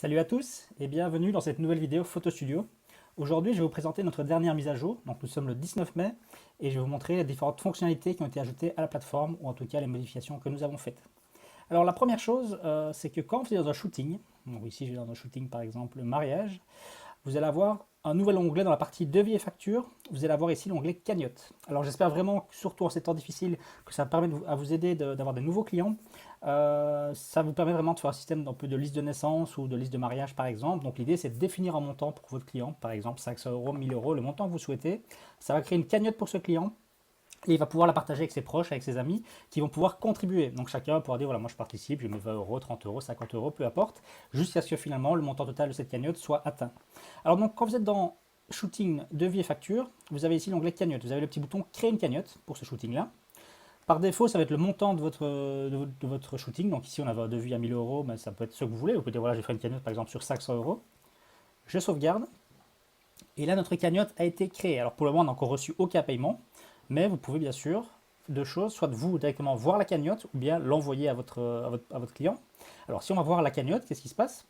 Salut à tous et bienvenue dans cette nouvelle vidéo Photo Studio. Aujourd'hui, je vais vous présenter notre dernière mise à jour. Donc, nous sommes le 19 mai et je vais vous montrer les différentes fonctionnalités qui ont été ajoutées à la plateforme ou en tout cas les modifications que nous avons faites. Alors, la première chose, c'est que quand vous êtes dans un shooting, donc ici je vais dans un shooting par exemple mariage, vous allez avoir un nouvel onglet dans la partie devis et facture. Vous allez avoir ici l'onglet cagnotte. Alors j'espère vraiment, surtout en ces temps difficiles, que ça permet à vous aider d'avoir des nouveaux clients. Ça vous permet vraiment de faire un système d'un peu de liste de naissance ou de liste de mariage par exemple. Donc l'idée c'est de définir un montant pour votre client, par exemple 500 euros, 1000 euros, le montant que vous souhaitez. Ça va créer une cagnotte pour ce client. Et il va pouvoir la partager avec ses proches, avec ses amis, qui vont pouvoir contribuer. Donc chacun pourra dire, voilà, moi je participe, je mets 20 euros, 30 euros, 50 euros, peu importe, jusqu'à ce que finalement le montant total de cette cagnotte soit atteint. Alors donc quand vous êtes dans Shooting, devis et facture, vous avez ici l'onglet cagnotte. Vous avez le petit bouton créer une cagnotte pour ce shooting-là. Par défaut, ça va être le montant de votre shooting. Donc ici on avait un devis à 1000 euros, mais ça peut être ce que vous voulez. Vous pouvez dire, voilà, j'ai fait une cagnotte par exemple sur 500 euros. Je sauvegarde. Et là, notre cagnotte a été créée. Alors pour le moment, on n'a encore reçu aucun paiement, mais vous pouvez bien sûr deux choses, soit vous directement voir la cagnotte ou bien l'envoyer à votre client. Alors si on va voir la cagnotte, qu'est-ce qui se passe?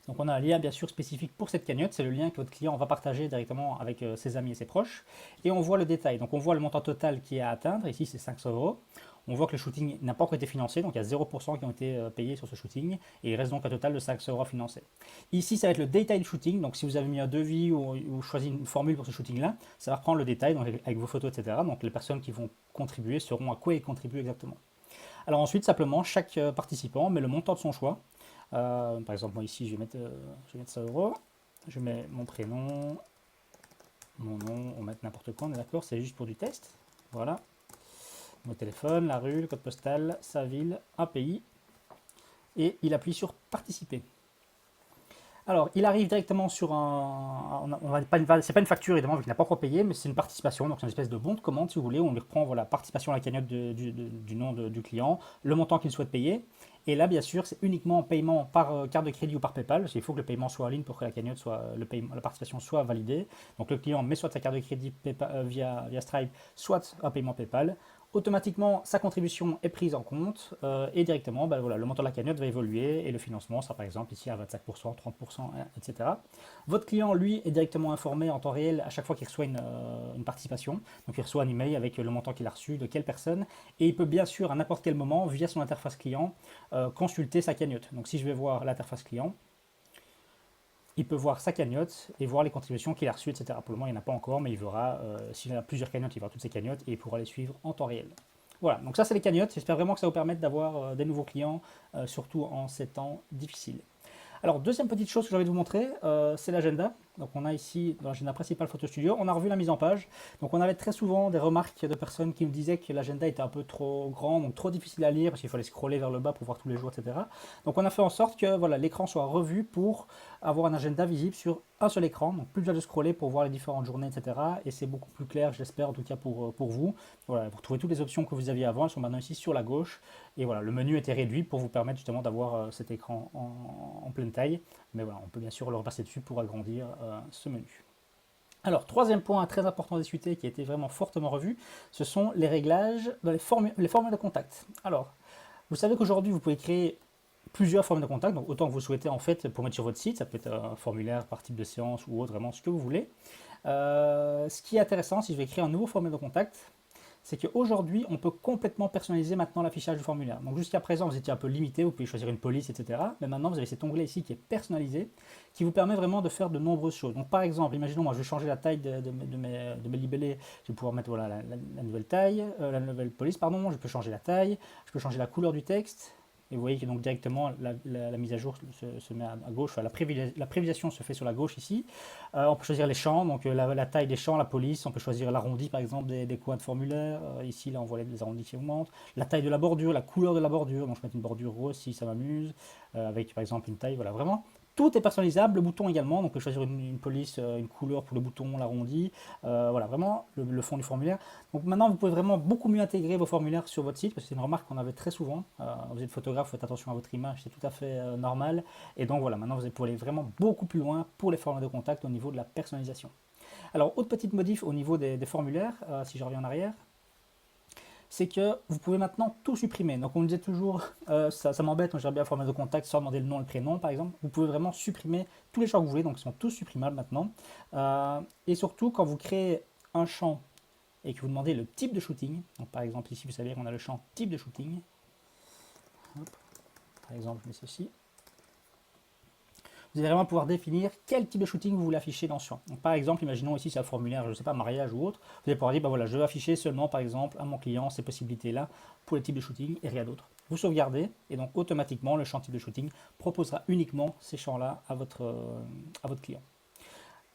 Donc on a un lien bien sûr spécifique pour cette cagnotte, c'est le lien que votre client va partager directement avec ses amis et ses proches. Et on voit le détail, donc on voit le montant total qui est à atteindre, ici c'est 500 euros. On voit que le shooting n'a pas encore été financé, donc il y a 0% qui ont été payés sur ce shooting, et il reste donc un total de 500 euros financés. Ici ça va être le détail du shooting, donc si vous avez mis un devis ou choisi une formule pour ce shooting-là, ça va reprendre le détail donc avec vos photos, etc. Donc les personnes qui vont contribuer sauront à quoi ils contribuent exactement. Alors ensuite, simplement, chaque participant met le montant de son choix. Par exemple, moi ici, je vais mettre 100 euros. Je mets mon prénom, mon nom, on met n'importe quoi, on est d'accord, c'est juste pour du test. Voilà. Mon téléphone, la rue, le code postal, sa ville, un pays. Et il appuie sur participer. Alors, il arrive directement sur un. C'est pas une facture évidemment, vu qu'il n'a pas encore payé, mais c'est une participation. Donc, c'est une espèce de bon de commande, si vous voulez. Où on lui reprend voilà, participation à la cagnotte du nom du client, le montant qu'il souhaite payer. Et là, bien sûr, c'est uniquement paiement par carte de crédit ou par PayPal. Parce qu'il faut que le paiement soit en ligne pour que la cagnotte soit, la participation soit validée. Donc, le client met soit sa carte de crédit via Stripe, soit un paiement PayPal. Automatiquement, sa contribution est prise en compte et directement, ben voilà, le montant de la cagnotte va évoluer et le financement sera par exemple ici à 25%, 30%, etc. Votre client, lui, est directement informé en temps réel à chaque fois qu'il reçoit une participation. Donc il reçoit un email avec le montant qu'il a reçu, de quelle personne, et il peut bien sûr à n'importe quel moment, via son interface client, consulter sa cagnotte. Donc si je vais voir l'interface client, il peut voir sa cagnotte et voir les contributions qu'il a reçues, etc. Pour le moment, il n'y en a pas encore, mais il verra, s'il a plusieurs cagnottes, il verra toutes ses cagnottes et il pourra les suivre en temps réel. Voilà, donc ça c'est les cagnottes. J'espère vraiment que ça vous permette d'avoir des nouveaux clients, surtout en ces temps difficiles. Alors, deuxième petite chose que j'ai envie de vous montrer, c'est l'agenda. Donc, on a ici, dans l'agenda principal Photo Studio, on a revu la mise en page. Donc, on avait très souvent des remarques de personnes qui nous disaient que l'agenda était un peu trop grand, donc trop difficile à lire, parce qu'il fallait scroller vers le bas pour voir tous les jours, etc. Donc, on a fait en sorte que voilà, l'écran soit revu pour avoir un agenda visible sur un seul écran. Donc, plus besoin de scroller pour voir les différentes journées, etc. Et c'est beaucoup plus clair, j'espère, en tout cas pour vous. Voilà, vous retrouvez toutes les options que vous aviez avant, elles sont maintenant ici sur la gauche. Et voilà, le menu était réduit pour vous permettre justement d'avoir cet écran en pleine taille. Mais voilà, on peut bien sûr le repasser dessus pour agrandir ce menu. Alors, troisième point très important à discuter qui a été vraiment fortement revu, ce sont les réglages dans les formulaires de contact. Alors, vous savez qu'aujourd'hui, vous pouvez créer plusieurs formules de contact, donc autant que vous souhaitez en fait pour mettre sur votre site, ça peut être un formulaire par type de séance ou autre, vraiment ce que vous voulez. Ce qui est intéressant, si je vais créer un nouveau formulaire de contact, c'est qu'aujourd'hui, on peut complètement personnaliser maintenant l'affichage du formulaire. Donc jusqu'à présent, vous étiez un peu limité, vous pouvez choisir une police, etc. Mais maintenant, vous avez cet onglet ici qui est personnalisé, qui vous permet vraiment de faire de nombreuses choses. Donc par exemple, imaginons, moi je vais changer la taille de mes libellés, je vais pouvoir mettre voilà, la nouvelle taille, la nouvelle police, pardon, je peux changer la taille, je peux changer la couleur du texte. Et vous voyez que donc directement la mise à jour se met à gauche, enfin, la prévisualisation se fait sur la gauche ici. On peut choisir les champs, donc la taille des champs, la police, on peut choisir l'arrondi par exemple des coins de formulaire. Ici là on voit les arrondis qui augmentent. La taille de la bordure, la couleur de la bordure, donc je vais mettre une bordure rose si ça m'amuse, avec par exemple une taille, voilà vraiment. Tout est personnalisable, le bouton également, donc on peut choisir une police, une couleur pour le bouton, l'arrondi, voilà vraiment le fond du formulaire. Donc maintenant vous pouvez vraiment beaucoup mieux intégrer vos formulaires sur votre site, parce que c'est une remarque qu'on avait très souvent. Vous êtes photographe, faites attention à votre image, c'est tout à fait normal. Et donc voilà, maintenant vous pouvez aller vraiment beaucoup plus loin pour les formulaires de contact au niveau de la personnalisation. Alors autre petite modif au niveau des formulaires, si je reviens en arrière, c'est que vous pouvez maintenant tout supprimer. Donc on me disait toujours, ça m'embête, moi j'aimerais bien former de contact sans demander le nom et le prénom par exemple. Vous pouvez vraiment supprimer tous les champs que vous voulez, donc ils sont tous supprimables maintenant. Et surtout quand vous créez un champ et que vous demandez le type de shooting, donc par exemple ici vous savez qu'on a le champ type de shooting. Hop. Par exemple je mets ceci. Vous allez vraiment pouvoir définir quel type de shooting vous voulez afficher dans ce champ. Donc, par exemple, imaginons ici c'est un formulaire, je ne sais pas, mariage ou autre. Vous allez pouvoir dire, bah voilà, je veux afficher seulement, par exemple, à mon client ces possibilités-là pour les types de shooting et rien d'autre. Vous sauvegardez et donc automatiquement le champ type de shooting proposera uniquement ces champs-là à votre client.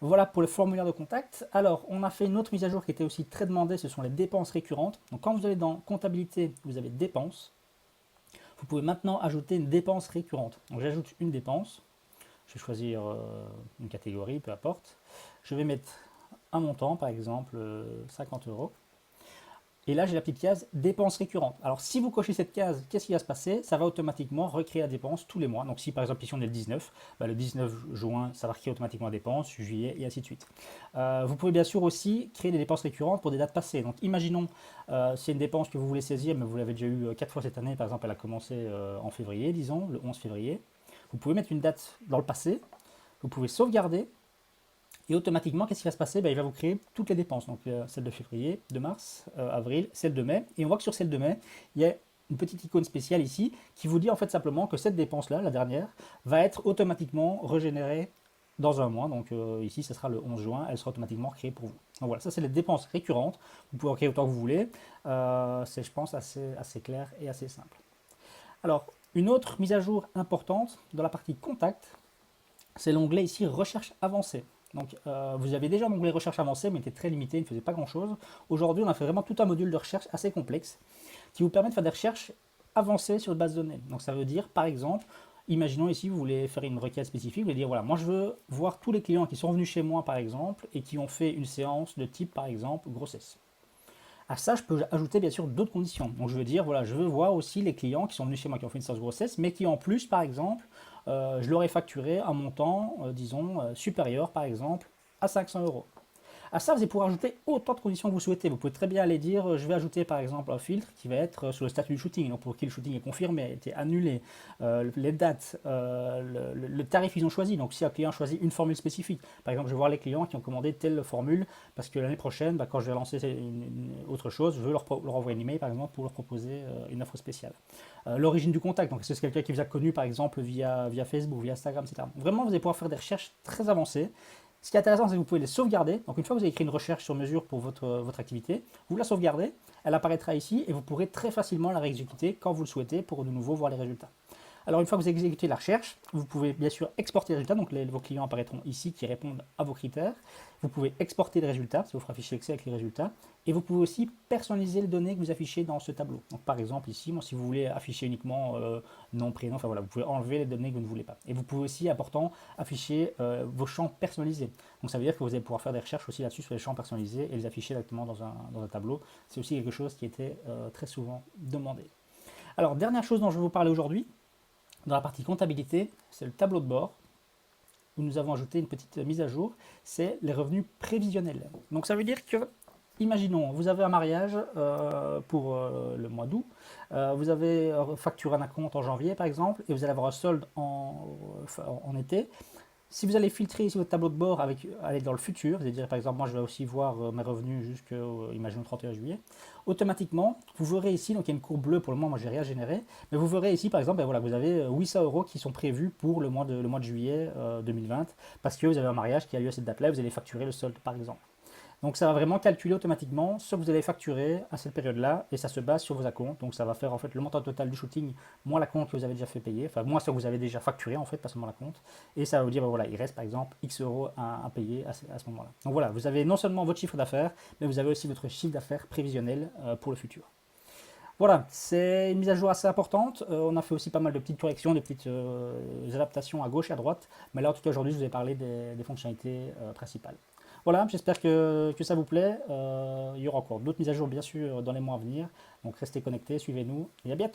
Voilà pour le formulaire de contact. Alors, on a fait une autre mise à jour qui était aussi très demandée, ce sont les dépenses récurrentes. Donc, quand vous allez dans comptabilité, vous avez dépenses. Vous pouvez maintenant ajouter une dépense récurrente. Donc, j'ajoute une dépense. Je vais choisir une catégorie, peu importe. Je vais mettre un montant, par exemple 50 euros. Et là, j'ai la petite case dépenses récurrentes. Alors, si vous cochez cette case, qu'est-ce qui va se passer? Ça va automatiquement recréer la dépense tous les mois. Donc, si par exemple, ici on est le 19, le 19 juin, ça va recréer automatiquement la dépense, juillet et ainsi de suite. Vous pouvez bien sûr aussi créer des dépenses récurrentes pour des dates passées. Donc, imaginons, c'est une dépense que vous voulez saisir, mais vous l'avez déjà eu 4 fois cette année. Par exemple, elle a commencé en février, disons, le 11 février. Vous pouvez mettre une date dans le passé, vous pouvez sauvegarder, et automatiquement, qu'est-ce qui va se passer? Il va vous créer toutes les dépenses, donc celle de février, de mars, avril, celle de mai, et on voit que sur celle de mai, il y a une petite icône spéciale ici, qui vous dit en fait simplement que cette dépense-là, la dernière, va être automatiquement régénérée dans un mois, donc ici, ce sera le 11 juin, elle sera automatiquement créée pour vous. Donc voilà, ça c'est les dépenses récurrentes, vous pouvez en créer autant que vous voulez, c'est je pense assez clair et assez simple. Alors, une autre mise à jour importante dans la partie contact, c'est l'onglet ici recherche avancée. Donc vous avez déjà l'onglet recherche avancée, mais il était très limité, il ne faisait pas grand chose. Aujourd'hui, on a fait vraiment tout un module de recherche assez complexe qui vous permet de faire des recherches avancées sur une base de données. Donc ça veut dire, par exemple, imaginons ici, vous voulez faire une requête spécifique, vous voulez dire, voilà, moi je veux voir tous les clients qui sont venus chez moi, par exemple, et qui ont fait une séance de type, par exemple, grossesse. À ça, je peux ajouter bien sûr d'autres conditions. Donc je veux dire, voilà, je veux voir aussi les clients qui sont venus chez moi, qui ont fait une séance grossesse, mais qui en plus, par exemple, je leur ai facturé un montant, disons, supérieur, par exemple, à 500 euros. À ça, vous allez pouvoir ajouter autant de conditions que vous souhaitez. Vous pouvez très bien aller dire, je vais ajouter par exemple un filtre qui va être sur le statut du shooting, donc pour qui le shooting est confirmé, a été annulé, les dates, le tarif qu'ils ont choisi. Donc si un client choisit une formule spécifique, par exemple, je vais voir les clients qui ont commandé telle formule parce que l'année prochaine, quand je vais lancer autre chose, je veux leur envoyer un email par exemple pour leur proposer une offre spéciale. L'origine du contact, donc c'est quelqu'un qui vous a connu par exemple via Facebook, via Instagram, etc. Vraiment, vous allez pouvoir faire des recherches très avancées. Ce qui est intéressant, c'est que vous pouvez les sauvegarder. Donc une fois que vous avez écrit une recherche sur mesure pour votre activité, vous la sauvegardez, elle apparaîtra ici et vous pourrez très facilement la réexécuter quand vous le souhaitez pour de nouveau voir les résultats. Alors une fois que vous avez exécuté la recherche, vous pouvez bien sûr exporter les résultats, donc vos clients apparaîtront ici qui répondent à vos critères. Vous pouvez exporter les résultats, ça vous fera afficher Excel avec les résultats, et vous pouvez aussi personnaliser les données que vous affichez dans ce tableau. Donc par exemple ici, moi, si vous voulez afficher uniquement nom, prénom, enfin voilà, vous pouvez enlever les données que vous ne voulez pas. Et vous pouvez aussi, important, afficher vos champs personnalisés. Donc ça veut dire que vous allez pouvoir faire des recherches aussi là-dessus sur les champs personnalisés et les afficher directement dans un tableau. C'est aussi quelque chose qui était très souvent demandé. Alors dernière chose dont je vais vous parler aujourd'hui, dans la partie comptabilité, c'est le tableau de bord où nous avons ajouté une petite mise à jour, c'est les revenus prévisionnels. Donc ça veut dire que, imaginons, vous avez un mariage pour le mois d'août, vous avez facturé un compte en janvier par exemple, et vous allez avoir un solde en été. Si vous allez filtrer ici votre tableau de bord aller dans le futur, c'est-à-dire par exemple moi je vais aussi voir mes revenus jusqu'au imaginons 31 juillet, automatiquement vous verrez ici, donc il y a une courbe bleue pour le moment, moi j'ai rien généré, mais vous verrez ici par exemple, voilà, vous avez 800 euros qui sont prévus pour le mois de juillet 2020 parce que vous avez un mariage qui a lieu à cette date-là, vous allez facturer le solde par exemple. Donc ça va vraiment calculer automatiquement ce que vous allez facturer à cette période-là et ça se base sur vos acomptes. Donc ça va faire en fait le montant total du shooting moins l'acompte que vous avez déjà fait payer, enfin moins ce que vous avez déjà facturé en fait, pas seulement l'acompte. Et ça va vous dire voilà, il reste par exemple X euros à payer à ce moment-là. Donc voilà, vous avez non seulement votre chiffre d'affaires, mais vous avez aussi votre chiffre d'affaires prévisionnel pour le futur. Voilà, c'est une mise à jour assez importante. On a fait aussi pas mal de petites corrections, des petites adaptations à gauche et à droite. Mais là, en tout cas, aujourd'hui, je vous ai parlé des fonctionnalités principales. Voilà, j'espère que ça vous plaît. Il y aura encore d'autres mises à jour, bien sûr, dans les mois à venir. Donc, restez connectés, suivez-nous et à bientôt.